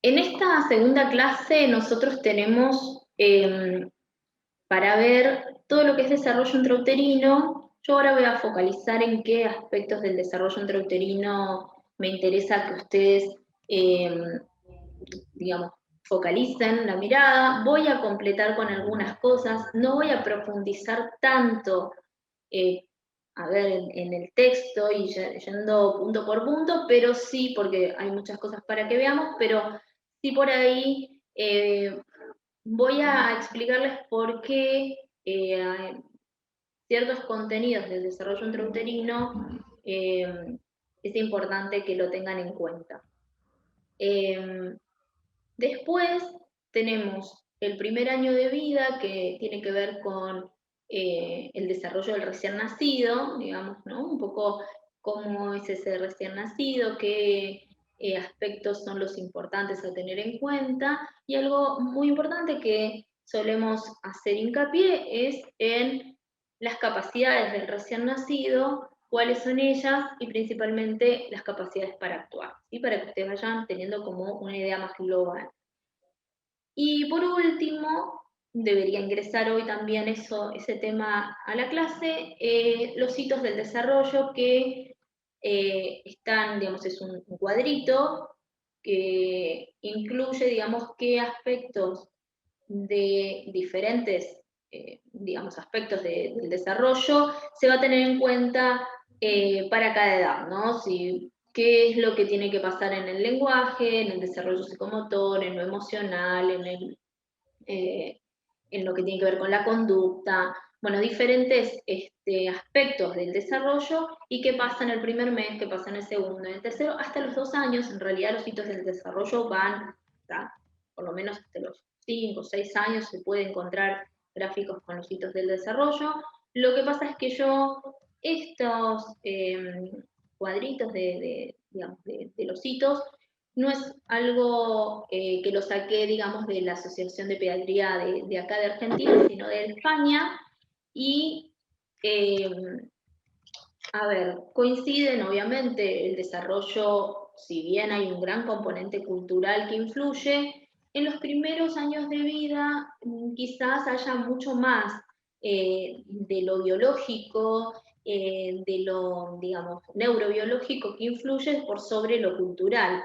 En esta segunda clase nosotros tenemos para ver todo lo que es desarrollo intrauterino. Yo ahora voy a focalizar en qué aspectos del desarrollo intrauterino me interesa que ustedes, em, digamos, focalicen la mirada. Voy a completar con algunas cosas, no voy a profundizar tanto, eh, a ver, en el texto y yendo punto por punto, pero sí, porque hay muchas cosas para que veamos, pero sí por ahí voy a explicarles por qué ciertos contenidos del desarrollo intrauterino es importante que lo tengan en cuenta. Eh, Después tenemos el primer año de vida, que tiene que ver con el desarrollo del recién nacido, digamos, ¿no? Un poco cómo es ese recién nacido, qué aspectos son los importantes a tener en cuenta, y algo muy importante que solemos hacer hincapié es en las capacidades del recién nacido, cuáles son ellas y principalmente las capacidades para actuar, ¿sí? Para que ustedes vayan teniendo como una idea más global. Y por último, debería ingresar hoy también ese tema a la clase, los hitos del desarrollo que están, digamos, es un cuadrito que incluye, digamos, qué aspectos de diferentes, digamos, aspectos del desarrollo se va a tener en cuenta para cada edad, ¿no? Si, qué es lo que tiene que pasar en el lenguaje, en el desarrollo psicomotor, en lo emocional, eh, en lo que tiene que ver con la conducta, bueno, diferentes aspectos del desarrollo y qué pasa en el primer mes, qué pasa en el segundo, en el tercero, hasta los 2 años. En realidad los hitos del desarrollo van, ¿tá? Por lo menos hasta los 5 o 6 años se puede encontrar gráficos con los hitos del desarrollo. Lo que pasa es que yo estos cuadritos digamos, de los hitos no es algo que lo saqué, digamos, de la Asociación de Pediatría de acá de Argentina, sino de España, y eh, a ver, coinciden obviamente el desarrollo, si bien hay un gran componente cultural que influye, en los primeros años de vida quizás haya mucho más de lo biológico, de lo, digamos, neurobiológico que influye por sobre lo cultural.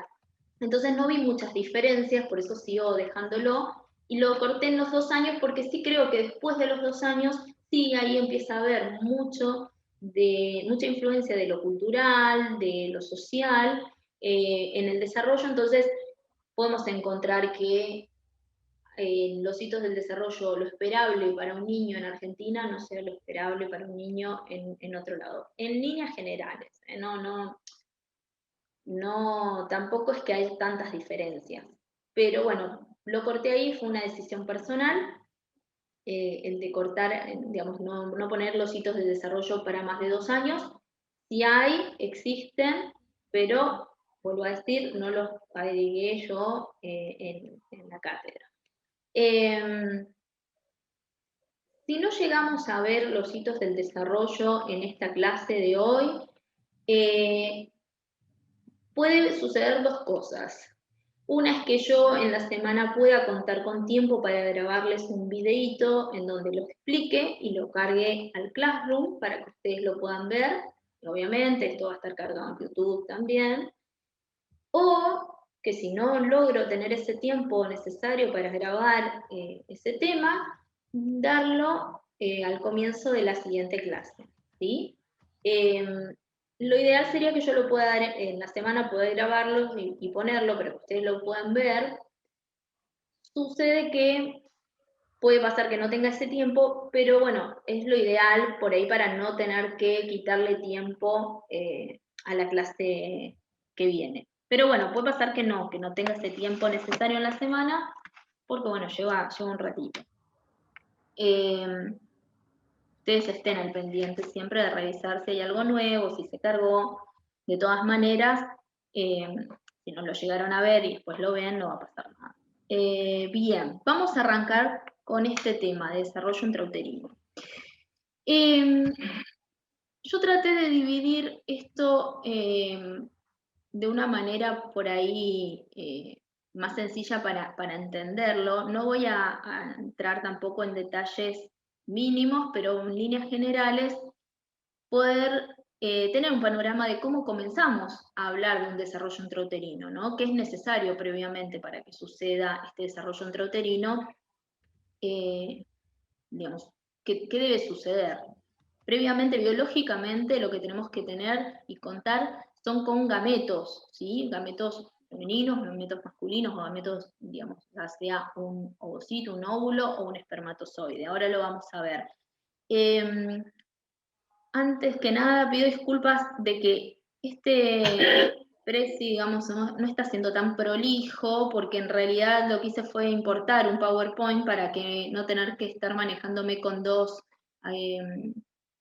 Entonces no vi muchas diferencias, por eso sigo dejándolo, y lo corté en los 2 años porque sí creo que después de los 2 años, sí, ahí empieza a haber mucha influencia de lo cultural, de lo social, en el desarrollo. Entonces podemos encontrar que los hitos del desarrollo, lo esperable para un niño en Argentina no sea lo esperable para un niño en otro lado. En líneas generales, no, tampoco es que hay tantas diferencias. Pero bueno, lo corté ahí, fue una decisión personal, el de cortar, digamos, no poner los hitos de desarrollo para más de 2 años. Si hay, existen, pero vuelvo a decir, no los agregué yo en la cátedra. Eh, si no llegamos a ver los hitos del desarrollo en esta clase de hoy, eh, puede suceder dos cosas. Una es que yo en la semana pueda contar con tiempo para grabarles un videíto en donde lo explique y lo cargue al Classroom para que ustedes lo puedan ver. Y obviamente esto va a estar cargado en YouTube también. O que si no logro tener ese tiempo necesario para grabar ese tema, darlo al comienzo de la siguiente clase, ¿sí? Lo ideal sería que yo lo pueda dar en la semana, poder grabarlo y ponerlo para que ustedes lo puedan ver. Sucede que puede pasar que no tenga ese tiempo, pero bueno, es lo ideal por ahí para no tener que quitarle tiempo a la clase que viene. Pero bueno, puede pasar que no tenga ese tiempo necesario en la semana, porque bueno, lleva un ratito. Ustedes estén al pendiente siempre de revisar si hay algo nuevo, si se cargó. De todas maneras, eh, si no lo llegaron a ver y después lo ven, no va a pasar nada. Bien, vamos a arrancar con este tema de desarrollo intrauterino. Yo traté de dividir esto de una manera por ahí más sencilla para entenderlo. No voy a entrar tampoco en detalles mínimos, pero en líneas generales poder tener un panorama de cómo comenzamos a hablar de un desarrollo intrauterino, ¿no? ¿Qué es necesario previamente para que suceda este desarrollo intrauterino? Digamos, ¿qué debe suceder? Previamente, biológicamente, lo que tenemos que tener y contar son con gametos, ¿sí? Gametos femeninos, gametos masculinos o gametos, digamos, ya sea un ovocito, un óvulo o un espermatozoide. Ahora lo vamos a ver. Eh, Antes que nada, pido disculpas de que este presi, digamos, no está siendo tan prolijo, porque en realidad lo que hice fue importar un PowerPoint para que no tener que estar manejándome con eh,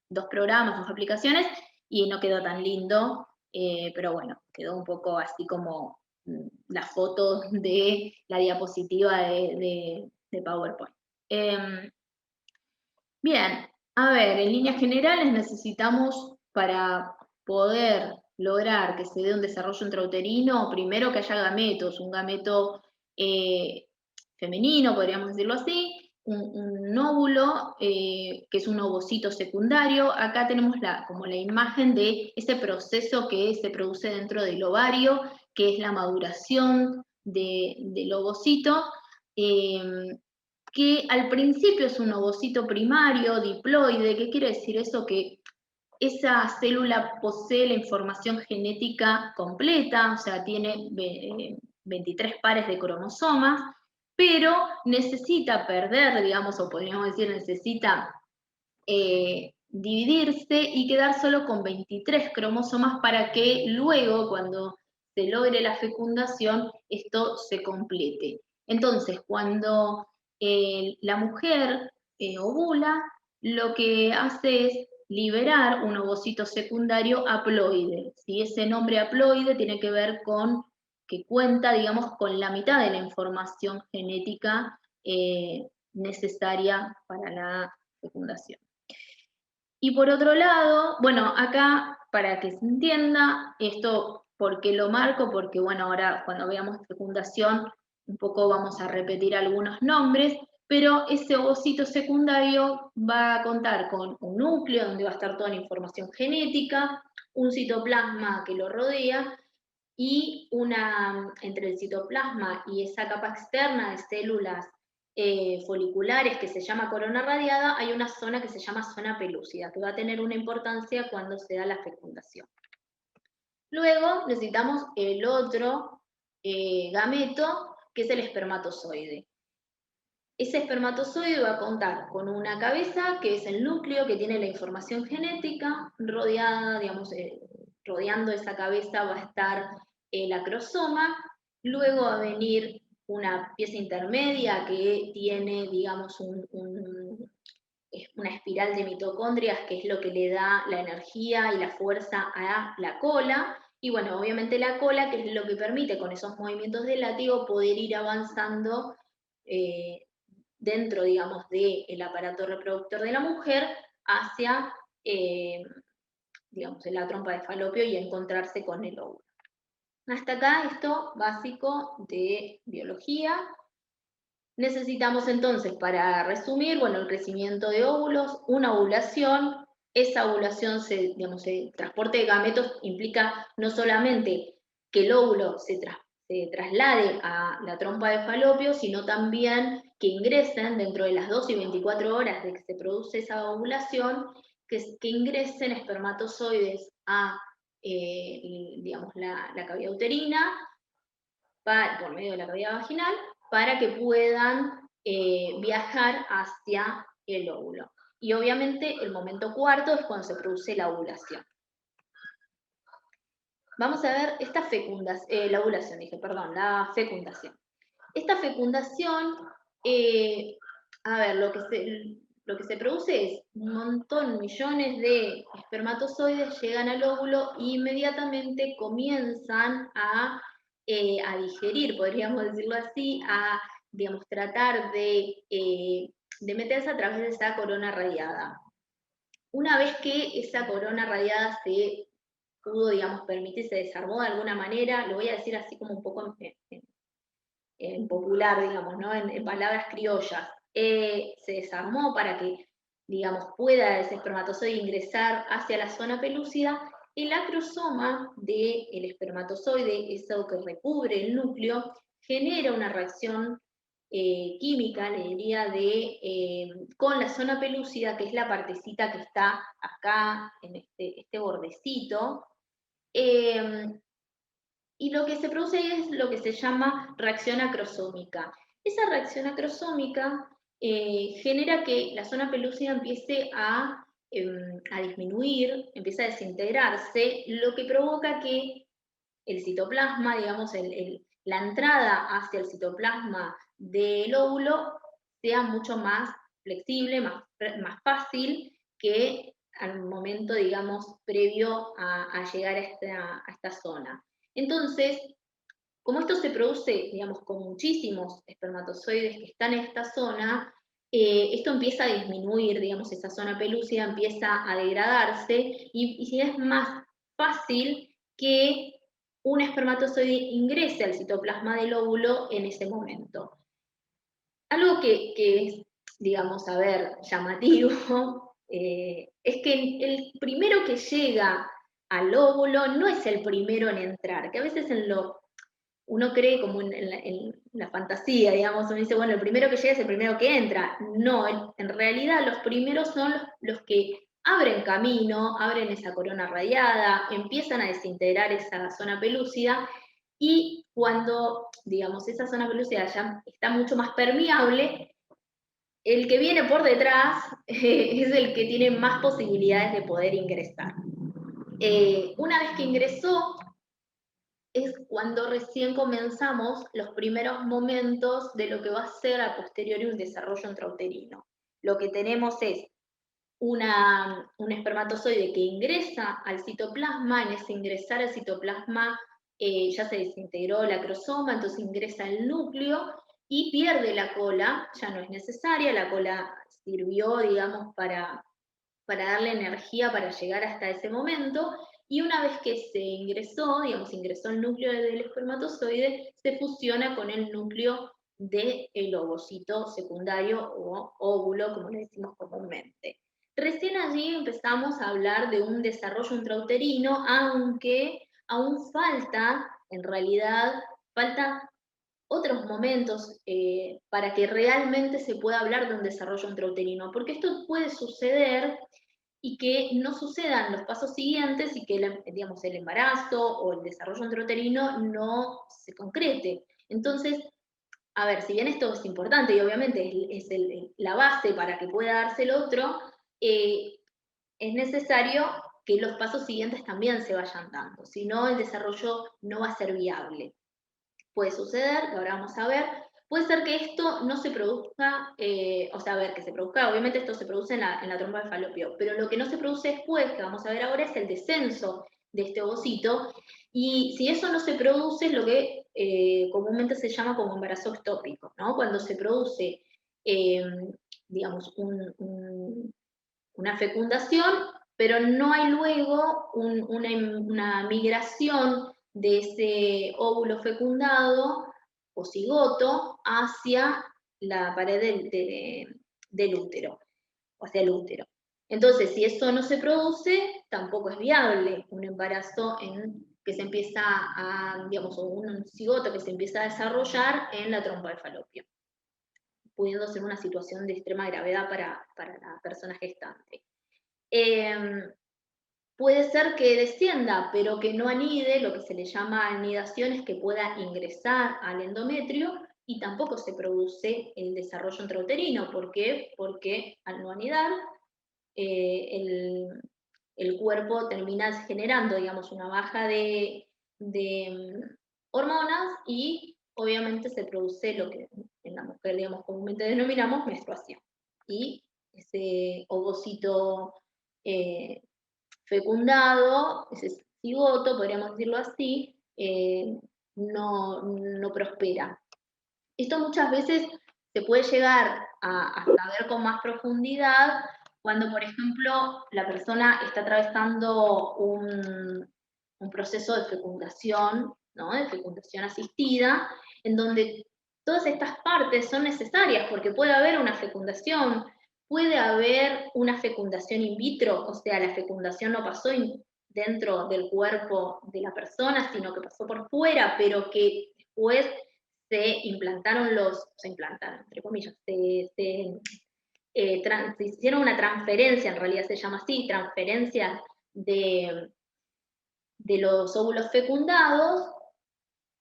dos programas, dos aplicaciones, y no quedó tan lindo, pero bueno, quedó un poco así como la foto de la diapositiva de PowerPoint. Bien, a ver, en líneas generales necesitamos para poder lograr que se dé un desarrollo intrauterino, primero que haya gametos, un gameto eh, femenino, podríamos decirlo así, un óvulo, que es un ovocito secundario. Acá tenemos como la imagen de ese proceso que se produce dentro del ovario, que es la maduración del ovocito. Eh, que al principio es un ovocito primario, diploide. ¿Qué quiere decir eso? Que esa célula posee la información genética completa, o sea, tiene 23 pares de cromosomas, pero necesita perder, digamos, o podríamos decir, necesita dividirse y quedar solo con 23 cromosomas para que luego, cuando se logre la fecundación, esto se complete. Entonces, cuando la mujer ovula, lo que hace es liberar un ovocito secundario haploide. ¿Sí? Ese nombre haploide tiene que ver con que cuenta, digamos, con la mitad de la información genética necesaria para la fecundación. Y por otro lado, bueno, acá para que se entienda, esto, ¿por qué lo marco? Porque bueno, ahora cuando veamos fecundación, un poco vamos a repetir algunos nombres, pero ese ovocito secundario va a contar con un núcleo donde va a estar toda la información genética, un citoplasma que lo rodea, y entre el citoplasma y esa capa externa de células foliculares que se llama corona radiada, hay una zona que se llama zona pelúcida, que va a tener una importancia cuando se da la fecundación. Luego necesitamos el otro gameto, que es el espermatozoide. Ese espermatozoide va a contar con una cabeza, que es el núcleo que tiene la información genética, rodeada, digamos, rodeando esa cabeza va a estar el acrosoma, luego va a venir una pieza intermedia que tiene, digamos, una espiral de mitocondrias, que es lo que le da la energía y la fuerza a la cola, y bueno, obviamente la cola, que es lo que permite con esos movimientos de látigo poder ir avanzando dentro, digamos, del aparato reproductor de la mujer hacia, digamos, la trompa de falopio y encontrarse con el óvulo. Hasta acá esto básico de biología. Necesitamos entonces, para resumir, bueno, el crecimiento de óvulos, una ovulación. Esa ovulación, digamos, el transporte de gametos implica no solamente que el óvulo se traslade a la trompa de falopio, sino también que ingresen dentro de las 2 y 24 horas de que se produce esa ovulación, que ingresen espermatozoides a, digamos, la cavidad uterina, por medio de la cavidad vaginal, para que puedan viajar hacia el óvulo. Y obviamente el momento cuarto es cuando se produce la ovulación. Vamos a ver esta fecundación, la ovulación, dije, perdón, la fecundación. Esta fecundación, a ver, lo que se produce es un montón, millones de espermatozoides llegan al óvulo e inmediatamente comienzan a digerir, podríamos decirlo así, a, digamos, tratar de meterse a través de esa corona radiada. Una vez que esa corona radiada se pudo, digamos, permitir, se desarmó de alguna manera, lo voy a decir así como un poco en popular, digamos, ¿no? En palabras criollas, se desarmó para que, digamos, pueda ese espermatozoide ingresar hacia la zona pelúcida, el acrosoma del espermatozoide, eso que recubre el núcleo, genera una reacción química, le diría, con la zona pelúcida, que es la partecita que está acá, en este bordecito, eh, y lo que se produce ahí es lo que se llama reacción acrosómica. Esa reacción acrosómica genera que la zona pelúcida empiece a disminuir, empieza a desintegrarse, lo que provoca que el citoplasma, digamos, la entrada hacia el citoplasma del óvulo sea mucho más flexible, más fácil que al momento, digamos, previo a llegar a esta zona. Entonces, como esto se produce, digamos, con muchísimos espermatozoides que están en esta zona, esto empieza a disminuir, digamos, esa zona pelúcida empieza a degradarse y si es más fácil que un espermatozoide ingrese al citoplasma del óvulo en ese momento. Algo que es, digamos, a ver, llamativo, es que el primero que llega al óvulo no es el primero en entrar, que a veces uno cree como en la fantasía, digamos, uno dice, bueno, el primero que llega es el primero que entra. No, en realidad los primeros son los que abren camino, abren esa corona radiada, empiezan a desintegrar esa zona pelúcida y cuando, digamos, esa zona pelúcida ya está mucho más permeable, el que viene por detrás es el que tiene más posibilidades de poder ingresar. Una vez que ingresó, es cuando recién comenzamos los primeros momentos de lo que va a ser a posteriori un desarrollo intrauterino. Lo que tenemos es un espermatozoide que ingresa al citoplasma, en ese ingresar al citoplasma ya se desintegró la acrosoma, entonces ingresa el núcleo y pierde la cola, ya no es necesaria, la cola sirvió, digamos, para darle energía para llegar hasta ese momento, y una vez que se ingresó, digamos, ingresó el núcleo del espermatozoide, se fusiona con el núcleo del ovocito secundario o óvulo, como le decimos comúnmente. Recién allí empezamos a hablar de un desarrollo intrauterino, aunque aún falta, en realidad, falta otros momentos para que realmente se pueda hablar de un desarrollo intrauterino, porque esto puede suceder y que no sucedan los pasos siguientes y que digamos, el embarazo o el desarrollo intrauterino no se concrete. Entonces, a ver, si bien esto es importante y obviamente la base para que pueda darse el otro, es necesario que los pasos siguientes también se vayan dando, si no el desarrollo no va a ser viable. Puede suceder, que ahora vamos a ver, puede ser que esto no se produzca, o sea, a ver, que se produzca, obviamente esto se produce en la trompa de falopio, pero lo que no se produce después, que vamos a ver ahora, es el descenso de este ovocito, y si eso no se produce es lo que comúnmente se llama como embarazo ectópico, ¿no? Cuando se produce, eh, digamos, una fecundación, pero no hay luego una migración de ese óvulo fecundado o cigoto hacia la pared del útero, o hacia el útero. Entonces, si eso no se produce, tampoco es viable un embarazo que se empieza digamos, o un cigoto que se empieza a desarrollar en la trompa de falopio, pudiendo ser una situación de extrema gravedad para la persona gestante. Puede ser que descienda, pero que no anide, lo que se le llama anidación es que pueda ingresar al endometrio y tampoco se produce el desarrollo intrauterino. ¿Por qué? Porque al no anidar, el cuerpo termina generando, digamos, una baja de hormonas y obviamente se produce lo que en la mujer, digamos, comúnmente denominamos menstruación. Y ese ovocito eh, fecundado, ese cigoto, podríamos decirlo así, no prospera. Esto muchas veces se puede llegar a saber con más profundidad cuando, por ejemplo, la persona está atravesando un proceso de fecundación, ¿no? De fecundación asistida, en donde todas estas partes son necesarias porque puede haber una fecundación, puede haber una fecundación in vitro, o sea, la fecundación no pasó dentro del cuerpo de la persona, sino que pasó por fuera, pero que después se implantaron, entre comillas, se hicieron una transferencia, en realidad se llama así, transferencia de, de los óvulos fecundados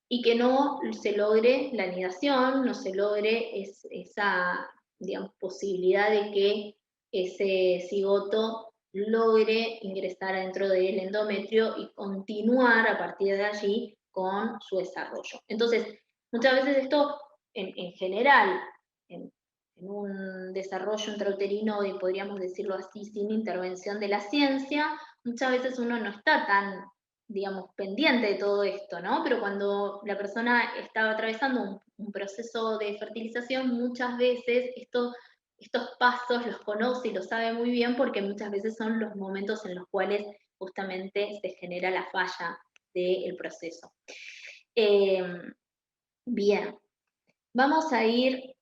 y que no se logre la anidación, no se logre esa, digamos, posibilidad de que ese cigoto logre ingresar dentro del endometrio y continuar a partir de allí con su desarrollo. Entonces, muchas veces esto, en general, en un desarrollo intrauterino, y podríamos decirlo así, sin intervención de la ciencia, muchas veces uno no está tan, digamos, pendiente de todo esto, ¿no? Pero cuando la persona estaba atravesando un proceso de fertilización, muchas veces estos pasos los conoce y los sabe muy bien porque muchas veces son los momentos en los cuales justamente se genera la falla del proceso. Bien, vamos a ir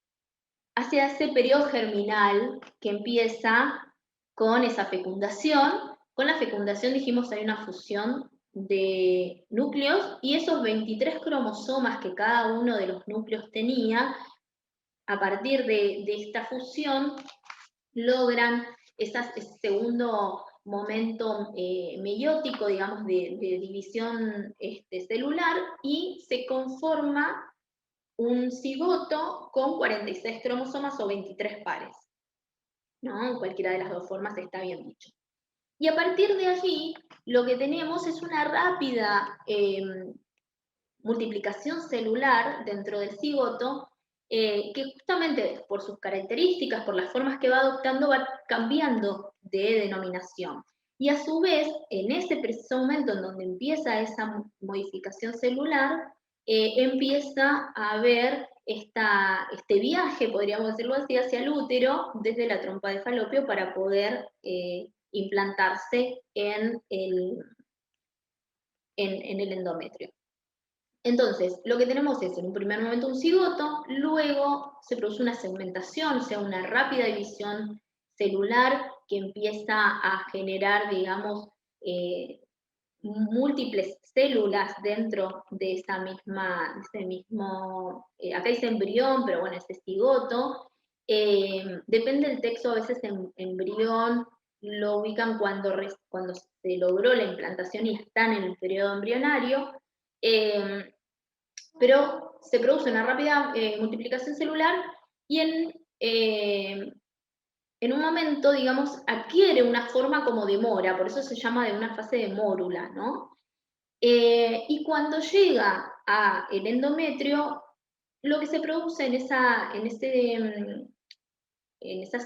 hacia ese periodo germinal que empieza con esa fecundación. Con la fecundación dijimos hay una fusión de núcleos y esos 23 cromosomas que cada uno de los núcleos tenía, a partir de esta fusión, logran ese segundo momento meiótico, digamos, de división celular y se conforma un cigoto con 46 cromosomas o 23 pares, ¿no? En cualquiera de las dos formas está bien dicho. Y a partir de allí, lo que tenemos es una rápida multiplicación celular dentro del cigoto, que justamente por sus características, por las formas que va adoptando, va cambiando de denominación. Y a su vez, en ese preciso momento en donde empieza esa modificación celular, empieza a haber este viaje, podríamos decirlo así, hacia el útero desde la trompa de falopio para poder implantarse en el endometrio. Entonces, lo que tenemos es en un primer momento un cigoto, luego se produce una segmentación, o sea, una rápida división celular que empieza a generar, digamos, múltiples células dentro de esa misma, de ese mismo, acá dice embrión, pero bueno, ese cigoto. Depende del texto, a veces embrión lo ubican cuando se logró la implantación y están en el periodo embrionario, pero se produce una rápida multiplicación celular y en un momento, digamos, adquiere una forma como de mora, por eso se llama de una fase de mórula, ¿no? Y cuando llega al endometrio, lo que se produce en esa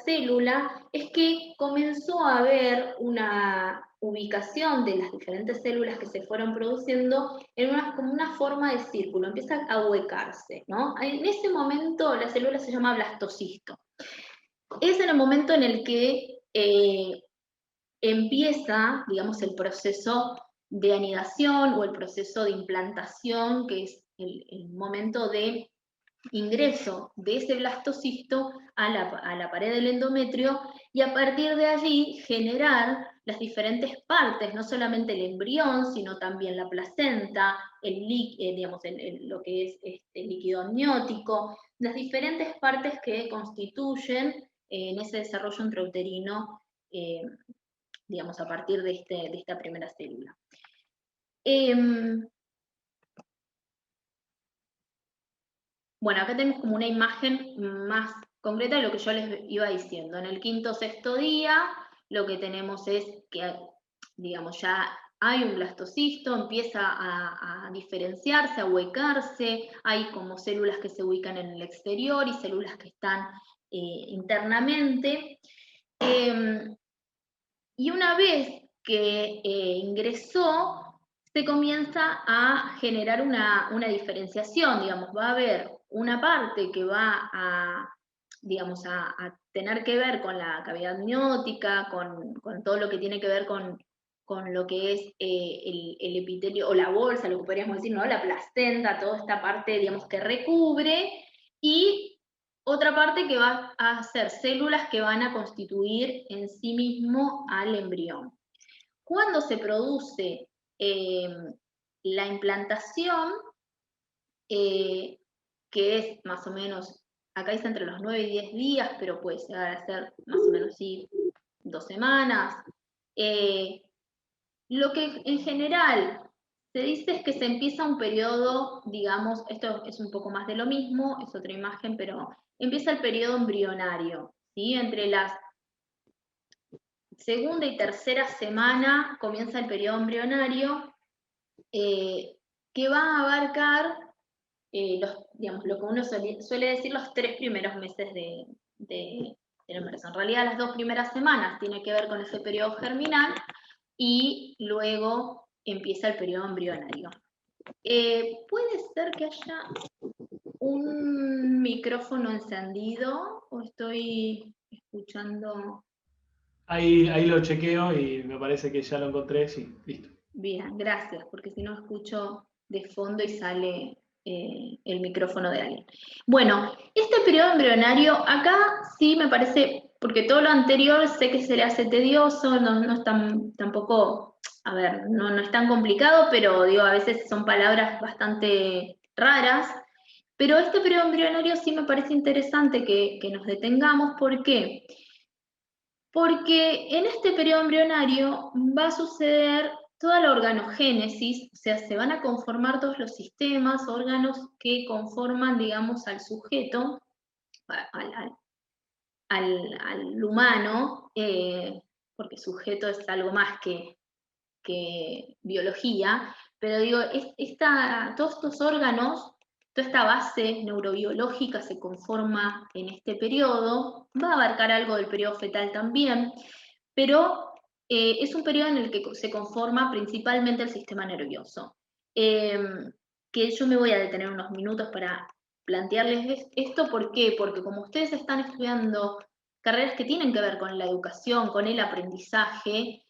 célula es que comenzó a haber una ubicación de las diferentes células que se fueron produciendo como una forma de círculo, empieza a huecarse, ¿no? En ese momento la célula se llama blastocisto. Es en el momento en el que empieza, digamos, el proceso de anidación o el proceso de implantación, que es el momento de ingreso de ese blastocisto a la pared del endometrio y a partir de allí generar las diferentes partes, no solamente el embrión, sino también la placenta, digamos, lo que es el líquido amniótico, las diferentes partes que constituyen en ese desarrollo intrauterino, digamos, a partir de esta primera célula. Bueno, acá tenemos como una imagen más concreta de lo que yo les iba diciendo. En el quinto o sexto día, lo que tenemos es que, digamos, ya hay un blastocisto, empieza a diferenciarse, a huecarse, hay como células que se ubican en el exterior y células que están internamente. Y una vez que ingresó, se comienza a generar una diferenciación, digamos, va a haber una parte que va a, digamos, a tener que ver con la cavidad amniótica, con todo lo que tiene que ver con lo que es el epitelio o la bolsa, lo que podríamos decir, ¿no? La placenta, toda esta parte, digamos, que recubre, y otra parte que va a ser células que van a constituir en sí mismo al embrión. Cuando se produce la implantación, que es más o menos, acá dice entre los 9 y 10 días, pero puede llegar a ser más o menos sí, 2 semanas. Lo que en general se dice es que se empieza un periodo, digamos, esto es un poco más de lo mismo, es otra imagen, pero empieza el periodo embrionario, ¿sí? Entre la segunda y tercera semana comienza el periodo embrionario, que va a abarcar digamos, lo que uno suele decir los 3 primeros meses del embarazo. En realidad las 2 primeras semanas tiene que ver con ese periodo germinal y luego empieza el periodo embrionario. ¿Puede ser que haya un micrófono encendido o estoy escuchando? Ahí lo chequeo y me parece que ya lo encontré, sí, listo. Bien, gracias, porque si no escucho de fondo y sale el micrófono de alguien. Bueno, este periodo embrionario, acá sí me parece, porque todo lo anterior sé que se le hace tedioso, no es tampoco, a ver, no es tan complicado, pero digo, a veces son palabras bastante raras, pero este periodo embrionario sí me parece interesante que nos detengamos, ¿por qué? Porque en este periodo embrionario va a suceder toda la organogénesis, o sea, se van a conformar todos los sistemas, órganos que conforman, digamos, al sujeto, al, al- al humano, porque sujeto es algo más que biología, pero digo, todos estos órganos, toda esta base neurobiológica se conforma en este periodo, va a abarcar algo del periodo fetal también, pero es un periodo en el que se conforma principalmente el sistema nervioso. Eh, que yo me voy a detener unos minutos para plantearles esto, ¿por qué? Porque como ustedes están estudiando carreras que tienen que ver con la educación, con el aprendizaje,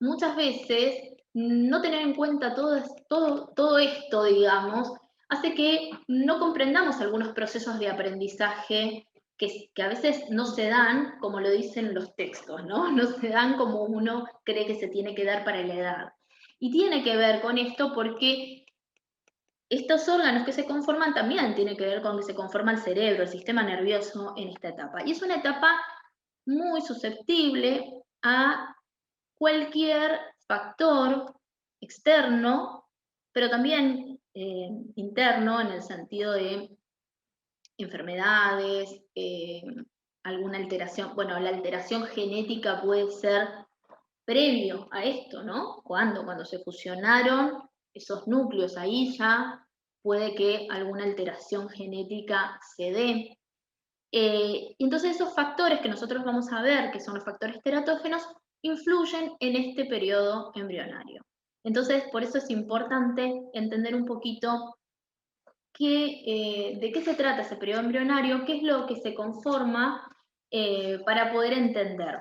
muchas veces no tener en cuenta todo esto, digamos, hace que no comprendamos algunos procesos de aprendizaje que a veces no se dan como lo dicen los textos, ¿no? No se dan como uno cree que se tiene que dar para la edad. Y tiene que ver con esto porque estos órganos que se conforman también tienen que ver con que se conforma el cerebro, el sistema nervioso en esta etapa. Y es una etapa muy susceptible a cualquier factor externo, pero también interno en el sentido de enfermedades, alguna alteración. Bueno, la alteración genética puede ser previo a esto, ¿no? Cuando se fusionaron esos núcleos ahí ya puede que alguna alteración genética se dé. Y entonces esos factores que nosotros vamos a ver, que son los factores teratógenos, influyen en este periodo embrionario. Entonces, por eso es importante entender un poquito de qué se trata ese periodo embrionario, qué es lo que se conforma para poder entender.